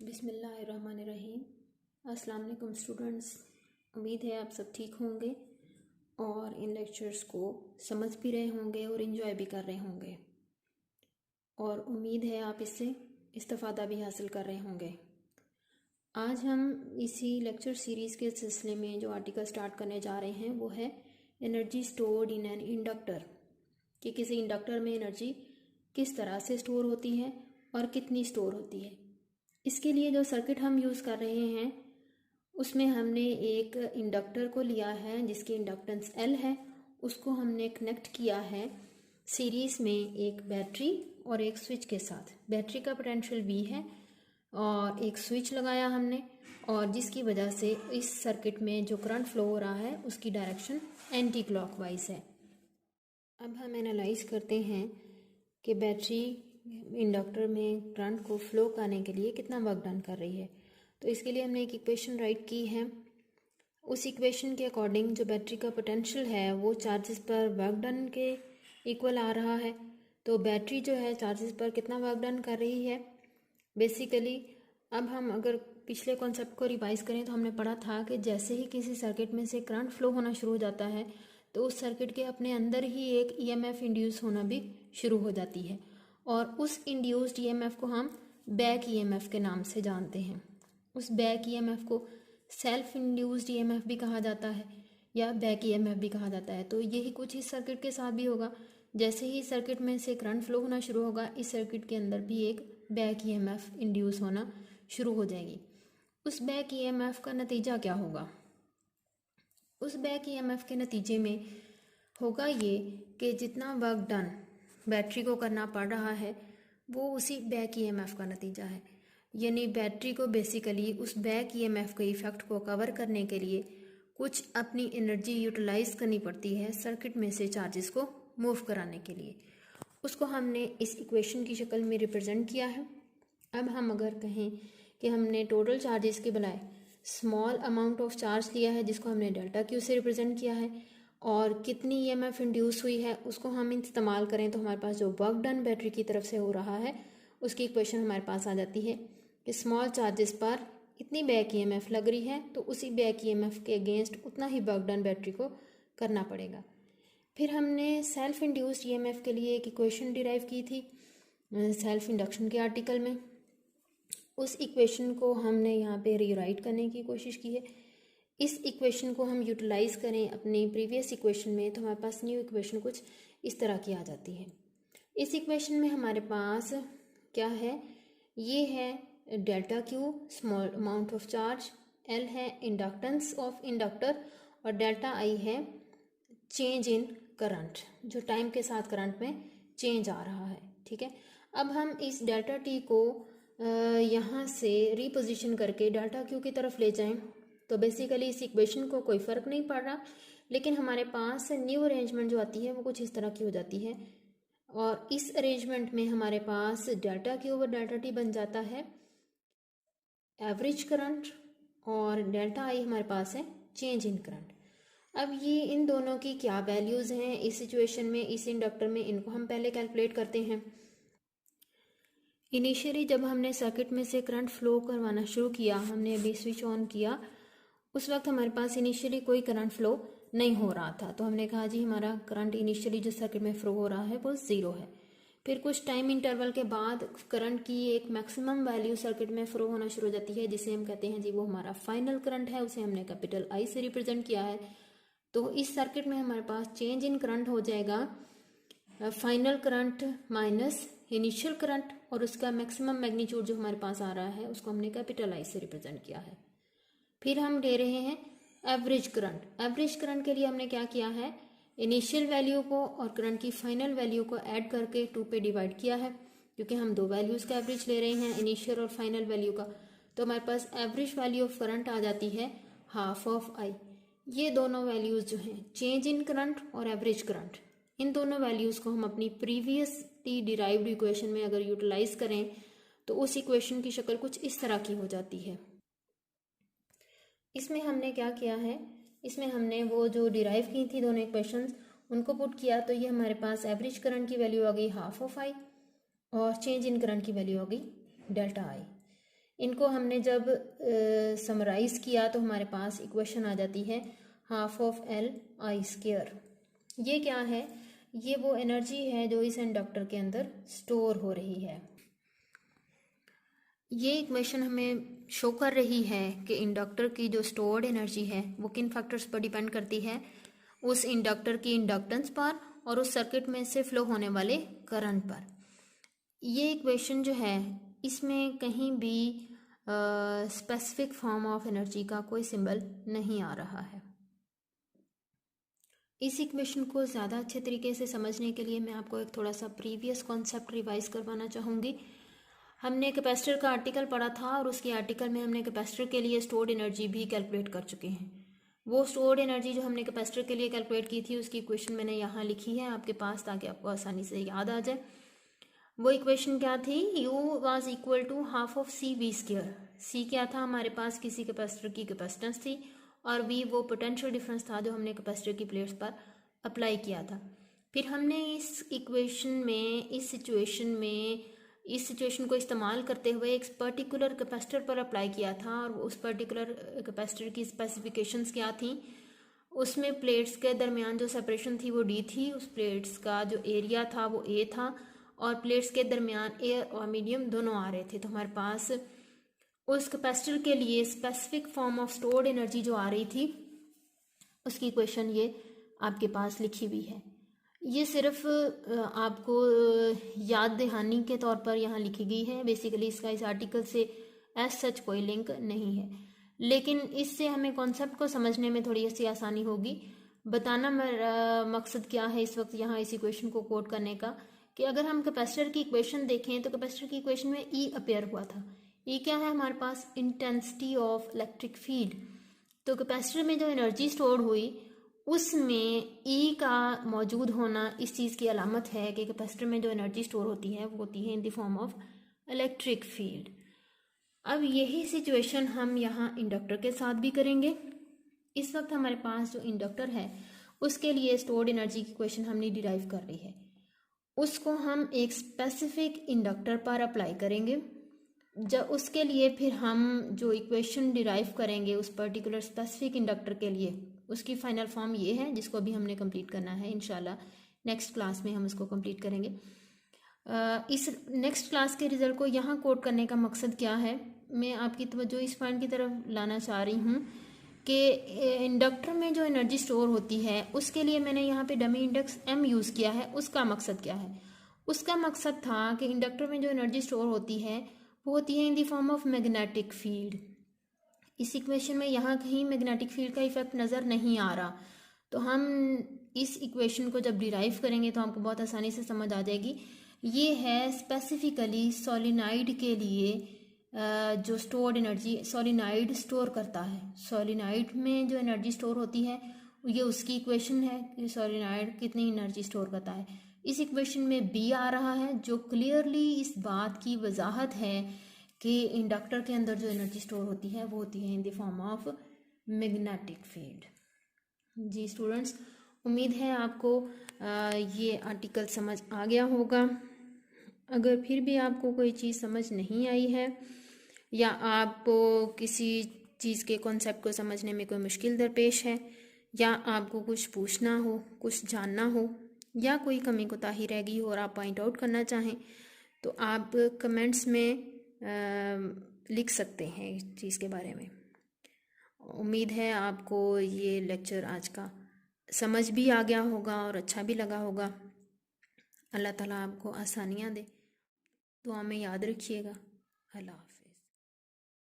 बिस्मिल्लाहिर्रहमानिर्रहीम। अस्सलाम वालेकुम स्टूडेंट्स। उम्मीद है आप सब ठीक होंगे और इन लेक्चर्स को समझ भी रहे होंगे और इन्जॉय भी कर रहे होंगे, और उम्मीद है आप इससे इस्तिफ़ादा भी हासिल कर रहे होंगे। आज हम इसी लेक्चर सीरीज़ के सिलसिले में जो आर्टिकल स्टार्ट करने जा रहे हैं वो है energy stored in an inductor, कि किसी इंडक्टर में एनर्जी किस तरह से स्टोर होती है और कितनी स्टोर होती है। इसके लिए जो सर्किट हम यूज़ कर रहे हैं उसमें हमने एक इंडक्टर को लिया है जिसकी इंडक्टेंस L है, उसको हमने कनेक्ट किया है सीरीज़ में एक बैटरी और एक स्विच के साथ। बैटरी का पोटेंशियल V है और एक स्विच लगाया हमने, और जिसकी वजह से इस सर्किट में जो करंट फ्लो हो रहा है उसकी डायरेक्शन एंटी क्लॉकवाइज है। अब हम एनालाइज करते हैं कि बैटरी इंडक्टर में करंट को फ्लो करने के लिए कितना वर्क डन कर रही है। तो इसके लिए हमने एक इक्वेशन राइट की है। उस इक्वेशन के अकॉर्डिंग जो बैटरी का पोटेंशियल है वो चार्जेस पर वर्क डन के इक्वल आ रहा है। तो बैटरी जो है चार्जेस पर कितना वर्क डन कर रही है बेसिकली। अब हम अगर पिछले कॉन्सेप्ट को रिवाइज करें तो हमने पढ़ा था कि जैसे ही किसी सर्किट में से करंट फ्लो होना शुरू हो जाता है तो उस सर्किट के अपने अंदर ही एक EMF इंड्यूस होना भी शुरू हो जाती है, और उस इंड्यूस्ड EMF को हम बैक EMF के नाम से जानते हैं। उस बैक EMF को सेल्फ इंड्यूस्ड EMF भी कहा जाता है या बैक EMF भी कहा जाता है। तो यही कुछ इस सर्किट के साथ भी होगा। जैसे ही सर्किट में से करंट फ्लो होना शुरू होगा इस सर्किट के अंदर भी एक बैक EMF इंड्यूस होना शुरू हो जाएगी। उस बैक EMF का नतीजा क्या होगा? उस बैक EMF के नतीजे में होगा ये कि जितना वर्क डन बैटरी को करना पड़ रहा है वो उसी बैक EMF का नतीजा है। यानी बैटरी को बेसिकली उस बैक EMF के इफ़ेक्ट को कवर करने के लिए कुछ अपनी एनर्जी यूटिलाइज करनी पड़ती है सर्किट में से चार्जेस को मूव कराने के लिए। उसको हमने इस इक्वेशन की शक्ल में रिप्रेजेंट किया है। अब हम अगर कहें कि हमने टोटल चार्जेस के बजाय स्मॉल अमाउंट ऑफ चार्ज लिया है जिसको हमने डेल्टा क्यू से रिप्रेजेंट किया है, और कितनी EMF इंड्यूस हुई है उसको हम इस्तेमाल करें तो हमारे पास जो वर्क डन बैटरी की तरफ से हो रहा है उसकी इक्वेशन हमारे पास आ जाती है कि स्मॉल चार्जेस पर इतनी बैक EMF लग रही है तो उसी बैक EMF के अगेंस्ट उतना ही वर्क डन बैटरी को करना पड़ेगा। फिर हमने सेल्फ इंड्यूस्ड EMF के लिए एक इक्वेशन डिराइव की थी सेल्फ इंडक्शन के आर्टिकल में। उस इक्वेशन को हमने यहाँ पे रीराइट करने की कोशिश की है। इस इक्वेशन को हम यूटिलाइज करें अपनी प्रीवियस इक्वेशन में तो हमारे पास न्यू इक्वेशन कुछ इस तरह की आ जाती है। इस इक्वेशन में हमारे पास क्या है, ये है delta Q small amount of charge, L है इंडक्टेंस ऑफ इंडक्टर, और डेल्टा आई है चेंज इन करंट, जो टाइम के साथ करंट में चेंज आ रहा है। ठीक है, अब हम इस डेल्टा टी को यहाँ से रिपोजिशन करके डेल्टा क्यू की तरफ ले जाएं तो बेसिकली इस इक्वेशन को कोई फ़र्क नहीं पड़ रहा, लेकिन हमारे पास न्यू अरेंजमेंट जो आती है वो कुछ इस तरह की हो जाती है, और इस अरेंजमेंट में हमारे पास delta Q over delta T बन जाता है एवरेज करंट, और डेल्टा आई हमारे पास है चेंज इन करंट। अब ये इन दोनों की क्या वैल्यूज़ हैं इस सिचुएशन में, इस इंडक्टर में, इनको हम पहले कैलकुलेट करते हैं। इनिशियली जब हमने सर्किट में से करंट फ्लो करवाना शुरू किया, हमने अभी स्विच ऑन किया, उस वक्त हमारे पास इनिशियली कोई करंट फ्लो नहीं हो रहा था। तो हमने कहा जी हमारा करंट इनिशियली जो सर्किट में फ्लो हो रहा है वो 0 है। फिर कुछ टाइम इंटरवल के बाद करंट की एक मैक्सिमम वैल्यू सर्किट में फ्लो होना शुरू हो जाती है जिसे हम कहते हैं जी वो हमारा फाइनल करंट है, उसे हमने कैपिटल I से रिप्रेजेंट किया है। तो इस सर्किट में हमारे पास चेंज इन करंट हो जाएगा final current minus initial current, और उसका मैक्सिमम मैग्नीट्यूड जो हमारे पास आ रहा है उसको हमने कैपिटल I से रिप्रेजेंट किया है। फिर हम ले रहे हैं एवरेज करंट। एवरेज करंट के लिए हमने क्या किया है, इनिशियल वैल्यू को और करंट की फाइनल वैल्यू को ऐड करके 2 पे डिवाइड किया है, क्योंकि हम दो वैल्यूज़ का एवरेज ले रहे हैं इनिशियल और फाइनल वैल्यू का। तो हमारे पास एवरेज वैल्यू ऑफ करंट आ जाती है हाफ ऑफ I। ये दोनों वैल्यूज़ जो हैं चेंज इन करंट और एवरेज करंट, इन दोनों वैल्यूज़ को हम अपनी प्रीवियसली डिराइव्ड इक्वेशन में अगर यूटिलाइज करें तो उस इक्वेशन की शक्ल कुछ इस तरह की हो जाती है। इसमें हमने क्या किया है, इसमें हमने वो जो डिराइव की थी दोनों इक्वेशंस उनको पुट किया, तो ये हमारे पास एवरेज करंट की वैल्यू आ गई हाफ ऑफ I और चेंज इन करंट की वैल्यू आ गई डेल्टा I। इनको हमने जब समराइज़ किया तो हमारे पास इक्वेशन आ जाती है half of L I square. ये क्या है? ये वो एनर्जी है जो इस इंडक्टर के अंदर स्टोर हो रही है। ये इक्वेशन हमें शो कर रही है कि इंडक्टर की जो स्टोर्ड एनर्जी है वो किन फैक्टर्स पर डिपेंड करती है, उस इंडक्टर की इंडक्टेंस पर और उस सर्किट में से फ्लो होने वाले करंट पर। ये इक्वेशन जो है इसमें कहीं भी स्पेसिफिक फॉर्म ऑफ एनर्जी का कोई सिंबल नहीं आ रहा है। इस इक्वेशन को ज़्यादा अच्छे तरीके से समझने के लिए मैं आपको एक थोड़ा सा प्रीवियस कॉन्सेप्ट रिवाइज करवाना चाहूँगी। हमने कैपेसिटर का आर्टिकल पढ़ा था और उसकी आर्टिकल में हमने कैपेसिटर के लिए स्टोर्ड एनर्जी भी कैलकुलेट कर चुके हैं। वो स्टोर्ड एनर्जी जो हमने कैपेसिटर के लिए कैलकुलेट की थी उसकी इक्वेशन मैंने यहाँ लिखी है आपके पास, ताकि आपको आसानी से याद आ जाए। वो इक्वेशन क्या थी? U was equal to half of C V square. C क्या था? हमारे पास किसी कैपेसिटर की कैपेसिटेंस थी और वी वो पोटेंशियल डिफरेंस था जो हमने कैपेसिटर की प्लेट्स पर अप्लाई किया था। फिर हमने इस इक्वेशन में इस सिचुएशन को इस्तेमाल करते हुए एक पर्टिकुलर कैपेसिटर पर अप्लाई किया था और उस पर्टिकुलर कैपेसिटर की स्पेसिफिकेशंस क्या थी? उसमें प्लेट्स के दरमियान जो सेपरेशन थी वो D थी, उस प्लेट्स का जो एरिया था वो A था और प्लेट्स के दरमियान एयर और मीडियम दोनों आ रहे थे। तो हमारे पास उस कैपेसिटर के लिए specific form of stored energy जो आ रही थी उसकी इक्वेशन ये आपके पास लिखी हुई है। ये सिर्फ आपको याद दहानी के तौर पर यहाँ लिखी गई है। बेसिकली इसका इस आर्टिकल से एज सच कोई लिंक नहीं है, लेकिन इससे हमें कॉन्सेप्ट को समझने में थोड़ी सी आसानी होगी। बताना मेरा मकसद क्या है इस वक्त यहाँ इस इक्वेशन को कोट करने का, कि अगर हम कैपेसिटर की इक्वेशन देखें तो कैपेसिटर की इक्वेशन में E अपेयर हुआ था। E क्या है हमारे पास? Intensity of electric field. तो कैपेसिटर में जो एनर्जी स्टोर हुई उसमें E का मौजूद होना इस चीज़ की अलामत है कि कैपेसिटर में जो एनर्जी स्टोर होती है वो होती है in the form of electric field. अब यही सिचुएशन हम यहाँ इंडक्टर के साथ भी करेंगे। इस वक्त हमारे पास जो इंडक्टर है उसके लिए स्टोर्ड एनर्जी की इक्वेशन हमने डिराइव कर ली है, उसको हम एक स्पेसिफिक इंडक्टर पर अप्लाई करेंगे। जब उसके लिए फिर हम जो इक्वेशन डिराइव करेंगे उस पर्टिकुलर स्पेसिफिक इंडक्टर के लिए, उसकी फाइनल फॉर्म ये है जिसको अभी हमने कंप्लीट करना है। इंशाल्लाह नेक्स्ट क्लास में हम उसको कंप्लीट करेंगे। इस नेक्स्ट क्लास के रिजल्ट को यहाँ कोट करने का मकसद क्या है, मैं आपकी तवज्जो इस पॉइंट की तरफ लाना चाह रही हूँ कि इंडक्टर में जो एनर्जी स्टोर होती है उसके लिए मैंने यहाँ पे डमी इंडेक्स M यूज़ किया है। उसका मकसद क्या है? उसका मकसद था कि इंडक्टर में जो एनर्जी स्टोर होती है वो होती है in the form of magnetic field. इस इक्वेशन में यहाँ कहीं मैग्नेटिक फील्ड का इफेक्ट नज़र नहीं आ रहा, तो हम इस इक्वेशन को जब डिराइव करेंगे तो हमको बहुत आसानी से समझ आ जाएगी। ये है स्पेसिफिकली सोलिनॉइड के लिए जो स्टोर्ड एनर्जी सोलिनॉइड स्टोर करता है। सोलिनॉइड में जो एनर्जी स्टोर होती है ये उसकी इक्वेशन है कि सोलिनॉइड कितनी एनर्जी स्टोर करता है। इस इक्वेशन में B आ रहा है जो क्लियरली इस बात की वजाहत है कि इंडक्टर के अंदर जो एनर्जी स्टोर होती है वो होती है in the form of magnetic field. जी स्टूडेंट्स, उम्मीद है आपको ये आर्टिकल समझ आ गया होगा। अगर फिर भी आपको कोई चीज़ समझ नहीं आई है या आपको किसी चीज़ के कॉन्सेप्ट को समझने में कोई मुश्किल दरपेश है या आपको कुछ पूछना हो, कुछ जानना हो या कोई कमी कोताही रह गई हो और आप पॉइंट आउट करना चाहें तो आप कमेंट्स में लिख सकते हैं इस चीज़ के बारे में। उम्मीद है आपको ये लेक्चर आज का समझ भी आ गया होगा और अच्छा भी लगा होगा। अल्लाह ताला आपको आसानियाँ दे। दुआ में याद रखिएगा। अल्लाह हाफ़िज़।